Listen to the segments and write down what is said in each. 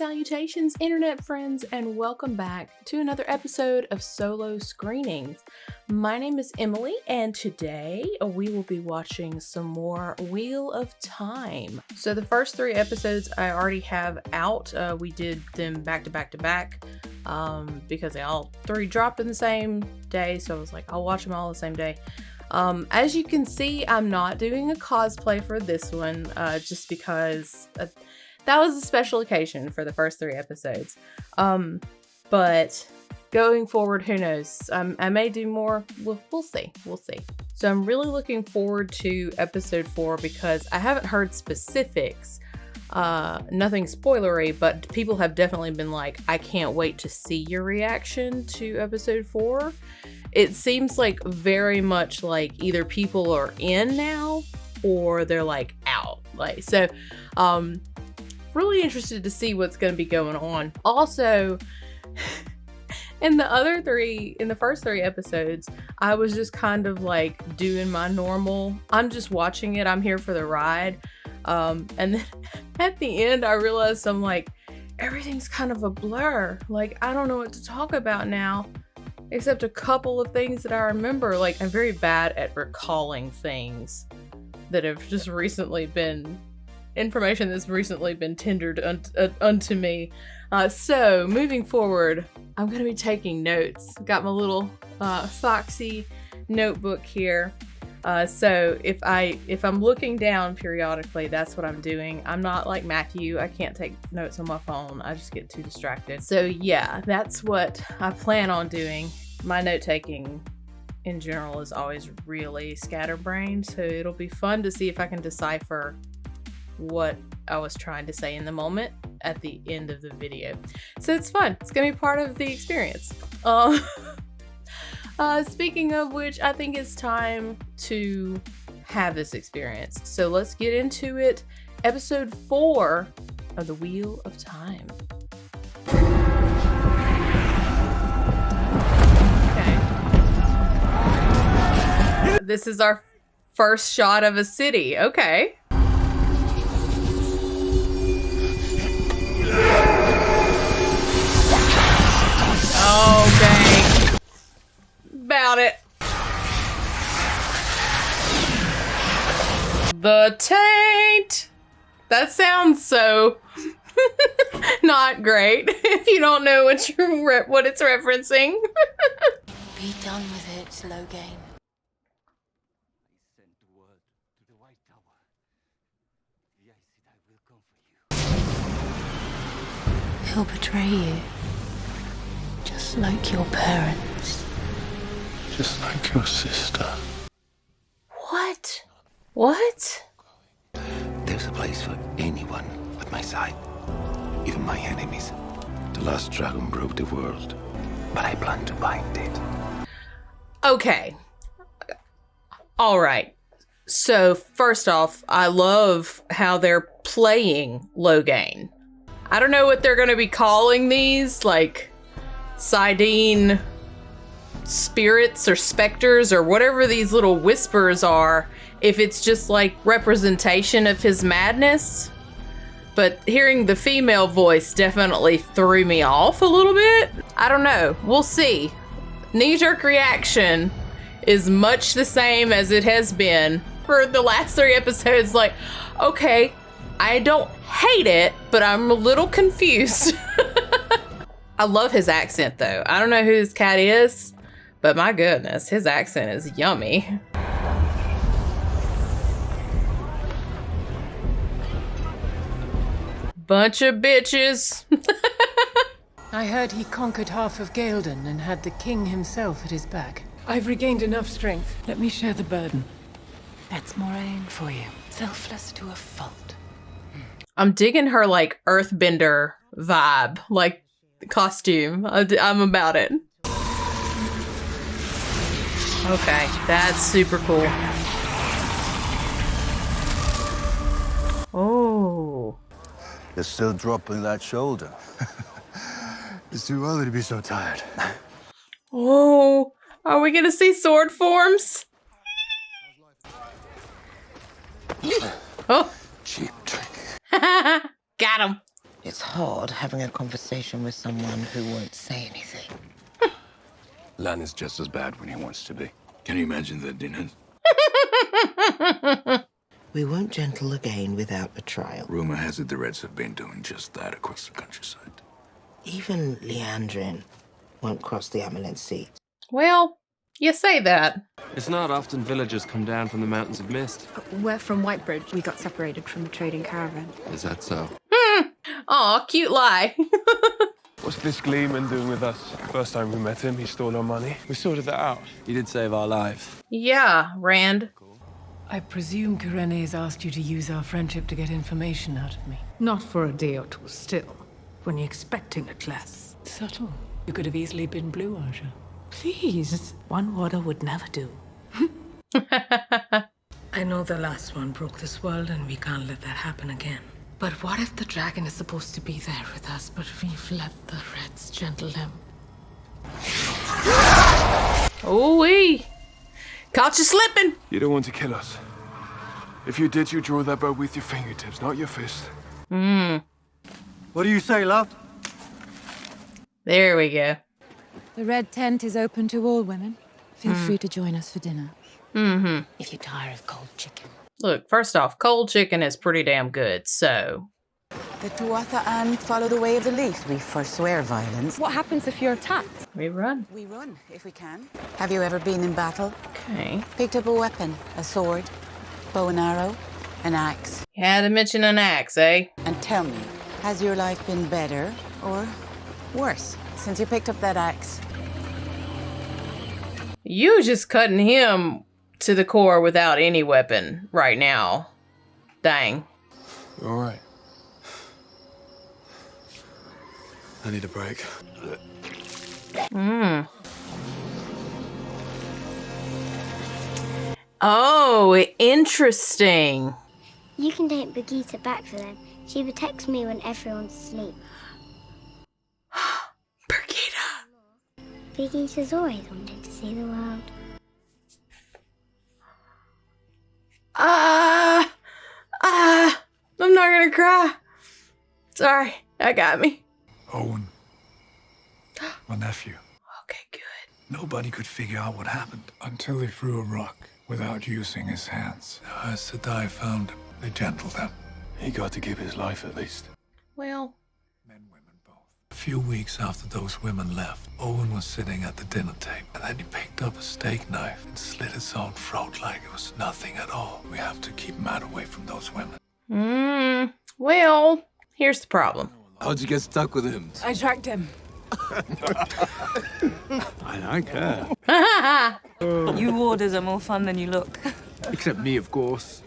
salutations, internet friends, and welcome back to another episode of Solo Screenings. My name is Emily, and today we will be watching some more Wheel of Time. So the first 3 episodes I already have out. We did them back to back to back because they all 3 dropped in the same day, so I was like, I'll watch them all the same day. As you can see, I'm not doing a cosplay for this one, just because that was a special occasion for the first 3 episodes. But going forward, who knows? I may do more. We'll see. We'll see. So I'm really looking forward to episode 4 because I haven't heard specifics. Nothing spoilery, but people have definitely been like, I can't wait to see your reaction to episode 4. It seems like very much like either people are in now or they're like out. So, really interested to see what's going to be going on. Also, in the first 3 episodes, I was just kind of like doing my normal, I'm just watching it, I'm here for the ride. And then at the end, I realized I'm like, everything's kind of a blur. Like, I don't know what to talk about now, except a couple of things that I remember. Like, I'm very bad at recalling things that have just recently been, information that's recently been tendered unto me. So moving forward, I'm going to be taking notes. Got my little foxy notebook here. So if I'm looking down periodically, that's what I'm doing. I'm not like Matthew. I can't take notes on my phone. I just get too distracted. So yeah, that's what I plan on doing. My note taking in general is always really scatterbrained. So it'll be fun to see if I can decipher what I was trying to say in the moment at the end of the video. So it's fun. It's gonna be part of the experience. Speaking of which, I think it's time to have this experience. So let's get into it. Episode 4 of the Wheel of Time. Okay. This is our first shot of a city. Okay. Oh, dang. About it. The taint. That sounds so not great if you don't know what it's referencing. Be done with it, Logain. I sent word to the White Tower. The Aes Sedai will come for you. He'll betray you. Just like your parents. Just like your sister. What? What? There's a place for anyone at my side. Even my enemies. The last dragon broke the world, but I plan to bind it. Okay. All right. So first off, I love how they're playing Logain. I don't know what they're going to be calling these, like Sidene spirits or specters or whatever these little whispers are, if it's just like representation of his madness. But hearing the female voice definitely threw me off a little bit. I don't know. We'll see. Knee-jerk reaction is much the same as it has been for the last 3 episodes. Like, okay, I don't hate it, but I'm a little confused. I love his accent though. I don't know who this cat is, but my goodness, his accent is yummy. Bunch of bitches. I heard he conquered half of Gaelden and had the king himself at his back. I've regained enough strength. Let me share the burden. That's Moraine for you. Selfless to a fault. I'm digging her like earthbender vibe, like costume. I'm about it. Okay, that's super cool. Oh. You're still dropping that shoulder. It's too early to be so tired. Oh, are we gonna see sword forms? Oh. Cheap trick. Got him. It's hard having a conversation with someone who won't say anything. Lan is just as bad when he wants to be. Can you imagine the dinners? We won't gentle again without a trial. Rumor has it the Reds have been doing just that across the countryside. Even Leandrin won't cross the Amulet Sea. Well, you say that. It's not often villagers come down from the mountains of mist. We're from Whitebridge. We got separated from the trading caravan. Is that so? Aw, cute lie. What's this Gleeman doing with us? First time we met him, he stole our money. We sorted that out. He did save our lives. Yeah, Rand. I presume Karene's asked you to use our friendship to get information out of me. Not for a day or two still, when you're expecting it less. Subtle. You could have easily been Blue Aja. Please, one water would never do. I know the last one broke this world and we can't let that happen again. But what if the dragon is supposed to be there with us, but we've let the Reds gentle him? Ooh-wee. Caught you slipping. You don't want to kill us. If you did, you'd draw that bow with your fingertips, not your fist. What do you say, love? There we go. The red tent is open to all women. Feel free to join us for dinner. If you're tired of cold chicken. Look, first off, cold chicken is pretty damn good, so... The Tuatha and follow the way of the leaf. We forswear violence. What happens if you're attacked? We run. We run, if we can. Have you ever been in battle? Okay. Picked up a weapon, a sword, bow and arrow, an axe. You had to mention an axe, eh? And tell me, has your life been better or worse since you picked up that axe? You just cutting him to the core without any weapon right now. Dang. All right. I need a break. Oh, interesting. You can take Brigitte back for them. She protects me when everyone's asleep. Brigitte. Brigitte's always wanted to see the world. I'm not gonna cry. Sorry, that got me. Owen. My nephew. Okay, good. Nobody could figure out what happened until he threw a rock without using his hands. As the Sedai found him, they gentled him. He got to give his life at least. Well, Men, women, both. A few weeks after those women left, Owen was sitting at the dinner table, and then he picked up a steak knife and slit his own throat like it was nothing at all. We have to keep Matt away from those women. well, here's the problem. How'd you get stuck with him? I tracked him. I like her. You orders are more fun than you look. Except me, of course.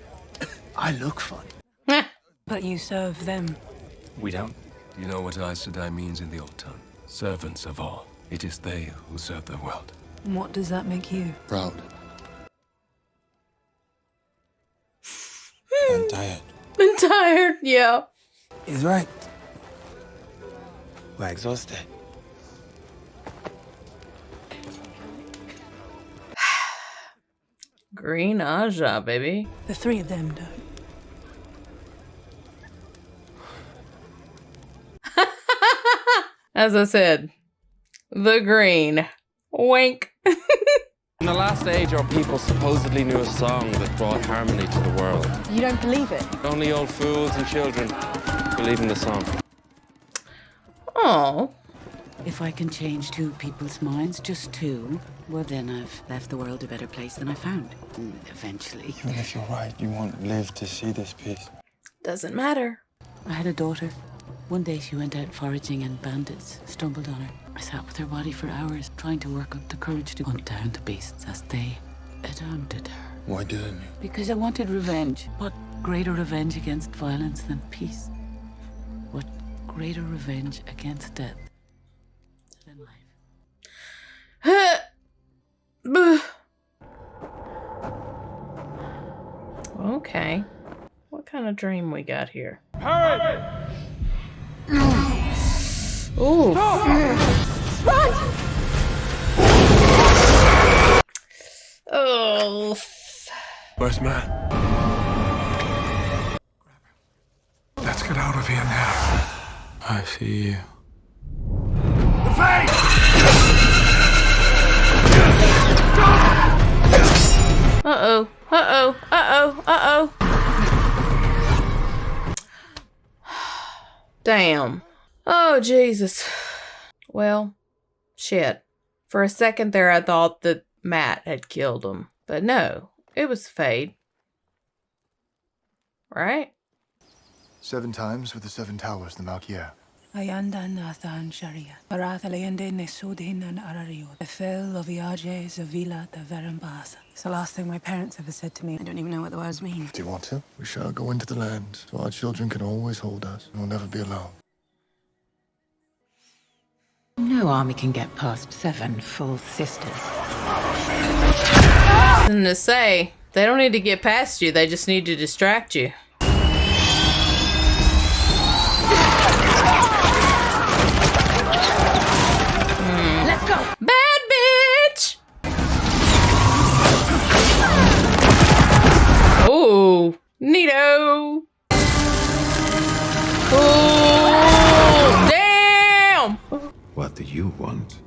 I look fun. But you serve them. We don't. You know what Aes Sedai means in the old tongue? Servants of all. It is they who serve the world. What does that make you? Proud. And tired. I'm tired, yeah. He's right. We're exhausted. Green Aja, baby. The three of them don't. As I said, the green. Wink. In the last age, our people supposedly knew a song that brought harmony to the world. You don't believe it? Only old fools and children believe in the song. Oh. If I can change two people's minds, just two, well then I've left the world a better place than I found. Eventually. Even if you're right, you won't live to see this piece. Doesn't matter. I had a daughter. One day she went out foraging and bandits stumbled on her. I sat with her body for hours, trying to work up the courage to hunt down the beasts as they had hunted her. Why didn't you? Because I wanted revenge. What greater revenge against violence than peace? What greater revenge against death than life? Okay. What kind of dream we got here? Hurry! Ooh. Run! Oh. Where's Matt? Let's get out of here now. I see you. Uh-oh. Uh-oh. Uh-oh. Uh-oh. Damn. Oh, Jesus. Well, shit. For a second there, I thought that Matt had killed him. But no, it was Fade. Right? 7 times with the 7 towers, the MacLeod. Ayanda Nathan Sharia. Arathaliende Nesudin and Arario. The fell of Iaje Zavila the Verambasa. It's the last thing my parents ever said to me. I don't even know what the words mean. Do you want to? We shall go into the land, so our children can always hold us, and we'll never be alone. No army can get past 7 full sisters. And to say, they don't need to get past you, they just need to distract you. Let's go! Bad bitch! Oh, neato! Oh, damn! What do you want?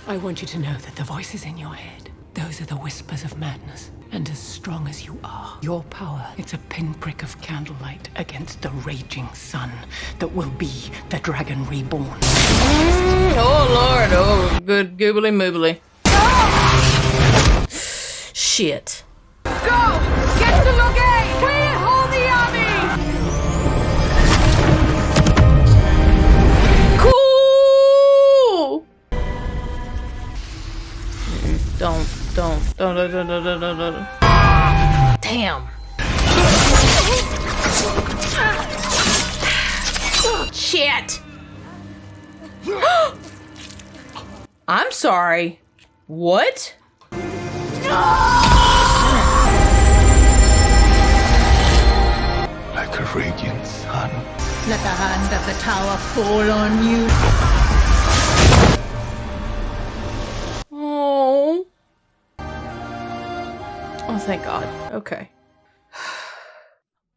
I want you to know that the voices in your head, those are the whispers of madness. And as strong as you are, your power, it's a pinprick of candlelight against the raging sun that will be the dragon reborn. Oh, Lord. Oh, good goobly moobly. Shit. Go! Get to Logay! We hold the army! Cool! Don't. Damn. Shit. I'm sorry. What? Like a radiant sun. Let the hand of the tower fall on you. Oh. Oh, thank God. Okay.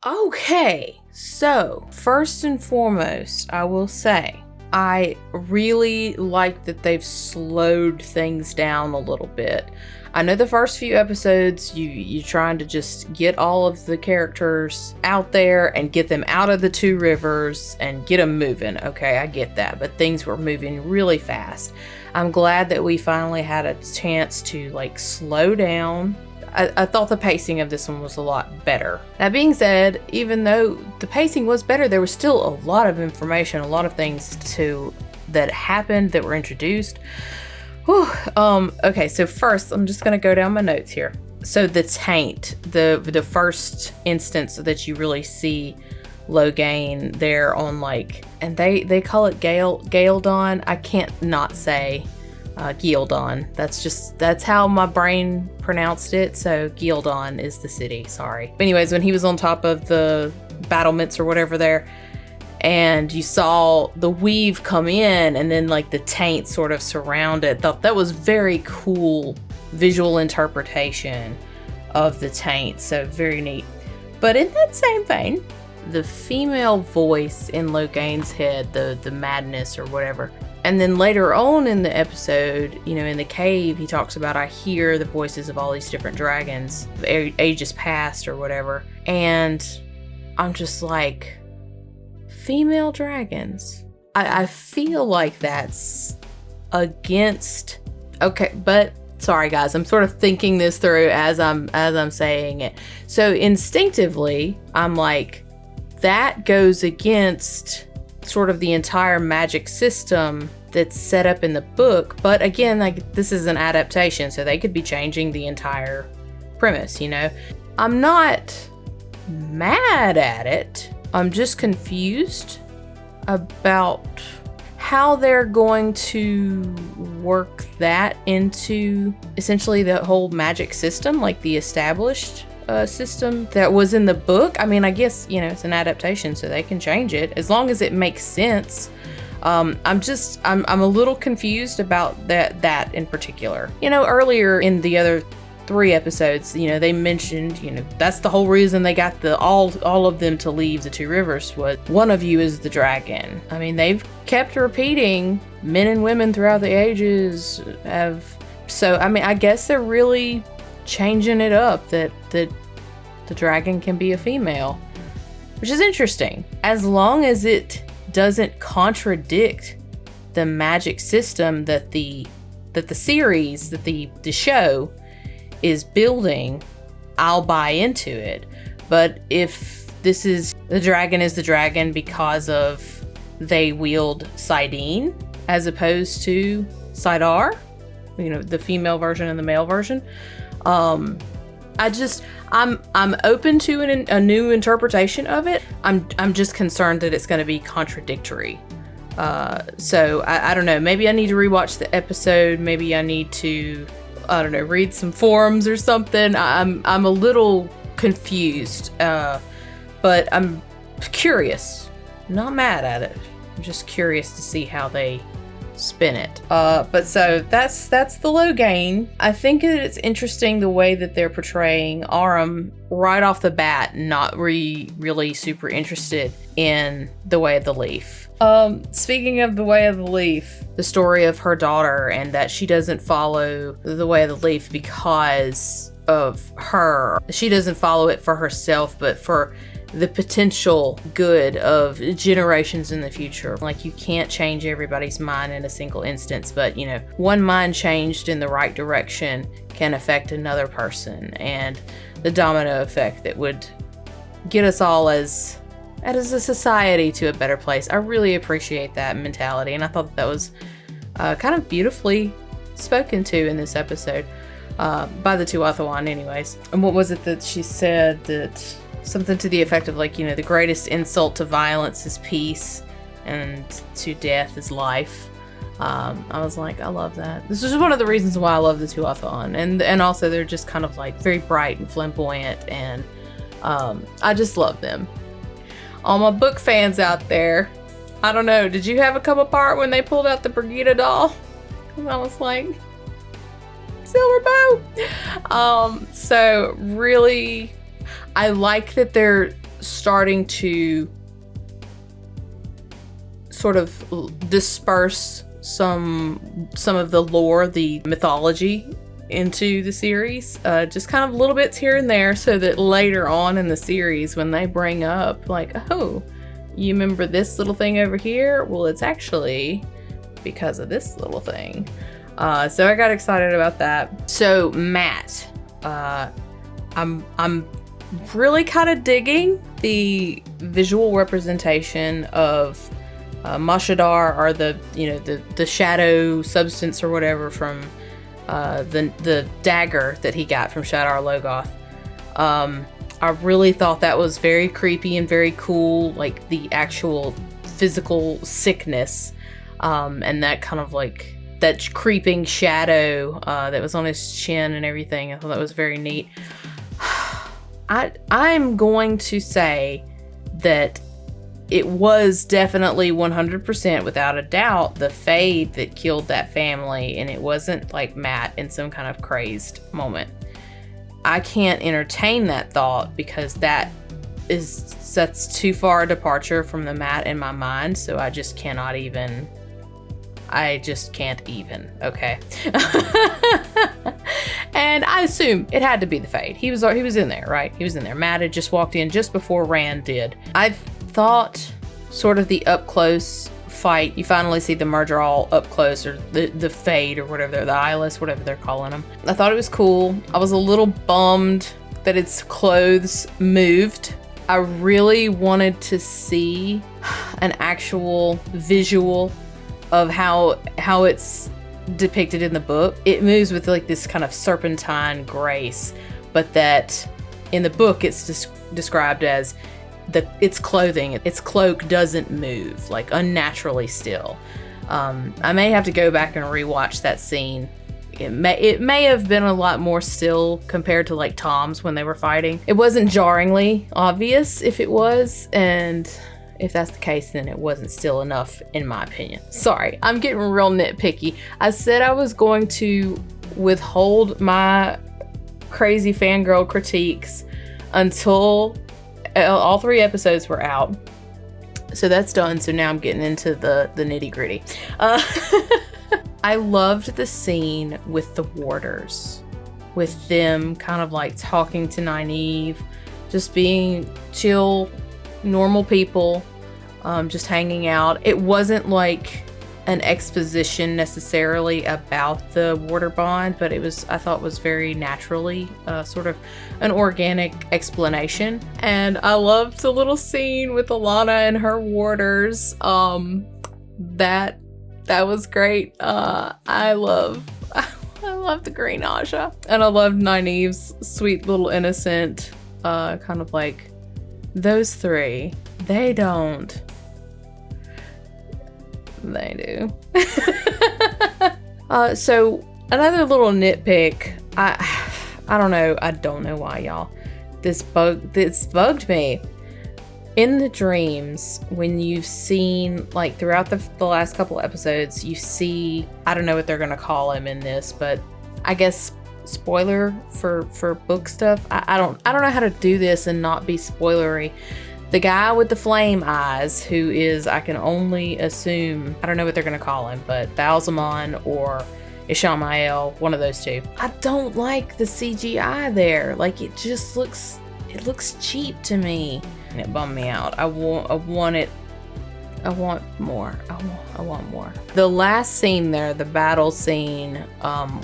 Okay, so first and foremost, I will say, I really like that they've slowed things down a little bit. I know the first few episodes, you're trying to just get all of the characters out there and get them out of the 2 rivers and get them moving. Okay, I get that, but things were moving really fast. I'm glad that we finally had a chance to like slow down. I thought the pacing of this one was a lot better. That being said, even though the pacing was better, there was still a lot of information, a lot of things that happened, that were introduced. Whew. Okay, so first, I'm just gonna go down my notes here. So the taint, the first instance that you really see Logain there on like, and they call it Galdon. I can't not say Gildon. That's how my brain pronounced it. So Gildon is the city, sorry. But anyways, when he was on top of the battlements or whatever there, and you saw the weave come in and then like the taint sort of surround it, thought that was very cool visual interpretation of the taint. So very neat. But in that same vein, the female voice in Logain's head, the madness or whatever. And then later on in the episode, you know, in the cave, he talks about, I hear the voices of all these different dragons, ages past or whatever. And I'm just like, female dragons. I feel like that's against, okay, but sorry guys, I'm sort of thinking this through as I'm saying it. So instinctively, I'm like, that goes against sort of the entire magic system that's set up in the book. But again, like, this is an adaptation, so they could be changing the entire premise, you know? I'm not mad at it. I'm just confused about how they're going to work that into essentially the whole magic system, like the established system that was in the book. I mean, I guess, you know, it's an adaptation, so they can change it as long as it makes sense. I'm a little confused about that in particular. You know, earlier in the other 3 episodes, you know, they mentioned, you know, that's the whole reason they got all of them to leave the Two Rivers was one of you is the dragon. I mean, they've kept repeating men and women throughout the ages so I mean, I guess they're really changing it up that the dragon can be a female, which is interesting, as long as it doesn't contradict the magic system that the series, that the show is building. I'll buy into it. But if this is the dragon because of they wield Sidene as opposed to Sidar, you know, the female version and the male version, I'm open to a new interpretation of it. I'm just concerned that it's going to be contradictory. So I don't know. Maybe I need to rewatch the episode. Maybe I need to, I don't know, read some forums or something. I'm a little confused, but I'm curious. Not mad at it. I'm just curious to see how they spin it. But so that's the Logain. I think it's interesting the way that they're portraying Aram right off the bat, not really super interested in the Way of the Leaf. Speaking of the Way of the Leaf, the story of her daughter and that she doesn't follow the Way of the Leaf because of her. She doesn't follow it for herself, but for the potential good of generations in the future. Like, you can't change everybody's mind in a single instance, but you know, one mind changed in the right direction can affect another person, and the domino effect that would get us all as a society to a better place. I really appreciate that mentality, and I thought that was kind of beautifully spoken to in this episode by the Tuathalan anyways. And what was it that she said? That something to the effect of, like, you know, the greatest insult to violence is peace, and to death is life. I was like, I love that. This is one of the reasons why I love the Tuathalan, and also they're just kind of like very bright and flamboyant, and I just love them. All my book fans out there, I don't know, did you have a come apart when they pulled out the Brigida doll? And I was like, Silver Bow! So really, I like that they're starting to sort of disperse some of the lore, the mythology into the series, just kind of little bits here and there, so that later on in the series when they bring up, like, oh, you remember this little thing over here? Well, it's actually because of this little thing. So I got excited about that. So Matt, I'm really kind of digging the visual representation of Mashadar, or the shadow substance or whatever from the dagger that he got from Shadar Logoth. I really thought that was very creepy and very cool, like the actual physical sickness, and that kind of like that creeping shadow that was on his chin and everything. I thought that was very neat. I'm going to say that it was definitely 100% without a doubt the Fade that killed that family, and it wasn't like Matt in some kind of crazed moment. I can't entertain that thought because that's too far a departure from the Matt in my mind, so I just can't even, okay? And I assume it had to be the Fade. He was in there, right? He was in there. Matt had just walked in just before Rand did. I thought sort of the up close fight, you finally see the merger all up close, or the Fade, or whatever, the eyeless, whatever they're calling them. I thought it was cool. I was a little bummed that its clothes moved. I really wanted to see an actual visual of how it's depicted in the book. It moves with like this kind of serpentine grace, but that in the book it's described as its clothing, its cloak doesn't move, like unnaturally still. I may have to go back and rewatch that scene. It may have been a lot more still compared to like Tom's when they were fighting. It wasn't jarringly obvious if it was, and if that's the case, then it wasn't still enough in my opinion. Sorry, I'm getting real nitpicky. I said I was going to withhold my crazy fangirl critiques until all 3 episodes were out. So that's done. So now I'm getting into the nitty gritty. I loved the scene with the warders, with them kind of like talking to Nynaeve, just being chill, normal people, just hanging out. It wasn't like an exposition necessarily about the warder bond, but I thought was very naturally sort of an organic explanation. And I loved the little scene with Alana and her warders. That was great. I love the Green Aja. And I loved Nynaeve's sweet little innocent, kind of like, those 3, they don't. They do. So another little nitpick. I don't know why, y'all. This bugged me. In the dreams, when you've seen, like, throughout the last couple episodes, you see, I don't know what they're gonna call him in this, but I guess spoiler for book stuff. I don't know how to do this and not be spoilery. The guy with the flame eyes, who is, I can only assume, I don't know what they're gonna call him, but Balsamon or Ishamael, one of those 2. I don't like the CGI there. Like, it just looks cheap to me. And it bummed me out. I want more. I want more. The last scene there, the battle scene,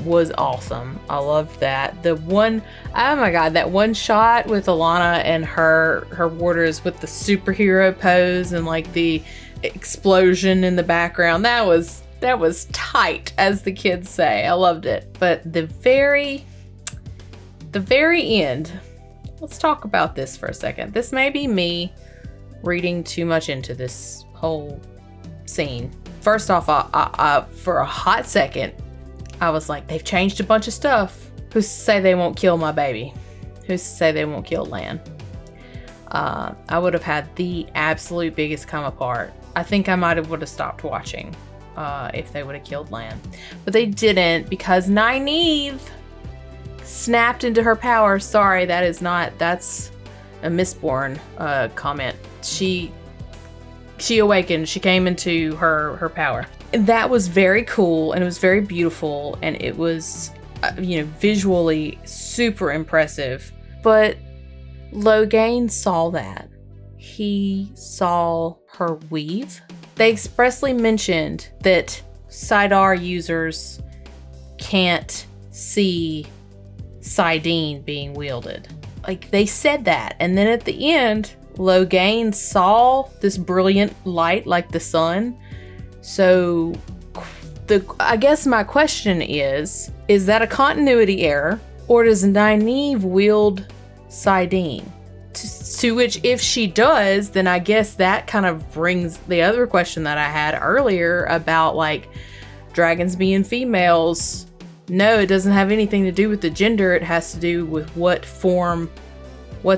was awesome. I loved that. Oh my god, that one shot with Alana and her warders with the superhero pose and like the explosion in the background. That was tight, as the kids say. I loved it. But the very end. Let's talk about this for a second. This may be me reading too much into this whole scene. First off, I for a hot second, I was like, they've changed a bunch of stuff. Who's to say they won't kill my baby? Who's to say they won't kill Lan? I would have had the absolute biggest come apart. I think I would have stopped watching if they would have killed Lan. But they didn't, because Nynaeve snapped into her power. Sorry, that's a Mistborn comment. She awakened. She came into her power. And that was very cool, and it was very beautiful, and it was visually super impressive. But Logain saw that. He saw her weave. They expressly mentioned that Sidar users can't see Sidene being wielded. Like, they said that, and then at the end, Logain saw this brilliant light like the sun. So I guess my question is that a continuity error, or does Nynaeve wield Sidene? To which, if she does, then I guess that kind of brings the other question that I had earlier about, like, dragons being females. No, it doesn't have anything to do with the gender. It has to do with what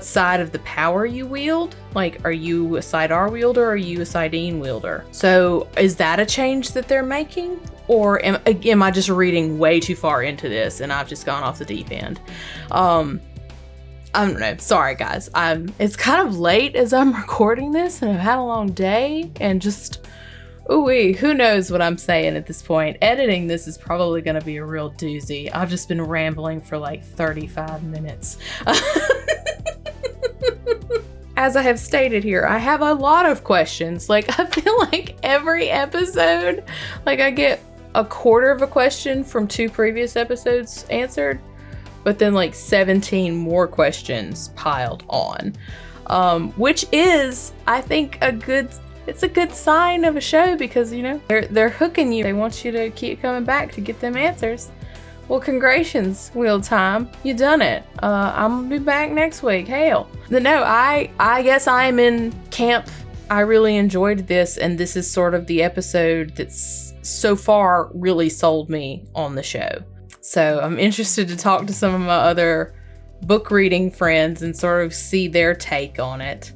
side of the power you wield. Like, are you a Sidar wielder, or are you a Sidene wielder? So is that a change that they're making? Or am I just reading way too far into this and I've just gone off the deep end? I don't know. Sorry, guys. It's kind of late as I'm recording this, and I've had a long day, and just... ooh-wee, who knows what I'm saying at this point. Editing this is probably going to be a real doozy. I've just been rambling for like 35 minutes. As I have stated here, I have a lot of questions. Like, I feel like every episode, like, I get a quarter of a question from 2 previous episodes answered, but then like 17 more questions piled on. Which is, I think, it's a good sign of a show, because, they're hooking you. They want you to keep coming back to get them answers. Well, congratulations, Wheel Time. You done it. I'm gonna be back next week. Hell. No, I guess I am in camp. I really enjoyed this, and this is sort of the episode that's so far really sold me on the show. So I'm interested to talk to some of my other book reading friends and sort of see their take on it.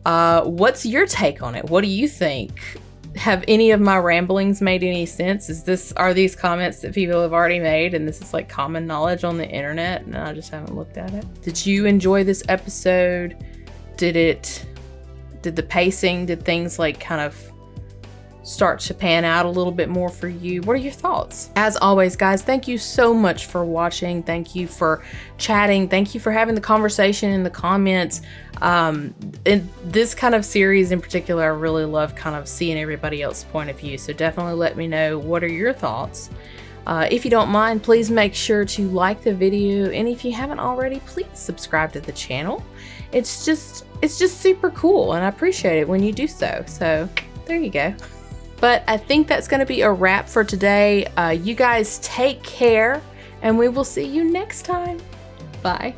What's your take on it? What do you think? have any of my ramblings made any sense? Are these comments that people have already made and this is like common knowledge on the internet and I just haven't looked at it? Did you enjoy this episode? Did the pacing, did things like kind of start to pan out a little bit more for you? What are your thoughts? As always, guys, thank you so much for watching. Thank you for chatting. Thank you for having the conversation in the comments. In this kind of series in particular, I really love kind of seeing everybody else's point of view. So definitely let me know, what are your thoughts? If you don't mind, please make sure to like the video. And if you haven't already, please subscribe to the channel. It's just super cool. And I appreciate it when you do so. So there you go. But I think that's going to be a wrap for today. You guys take care, and we will see you next time. Bye.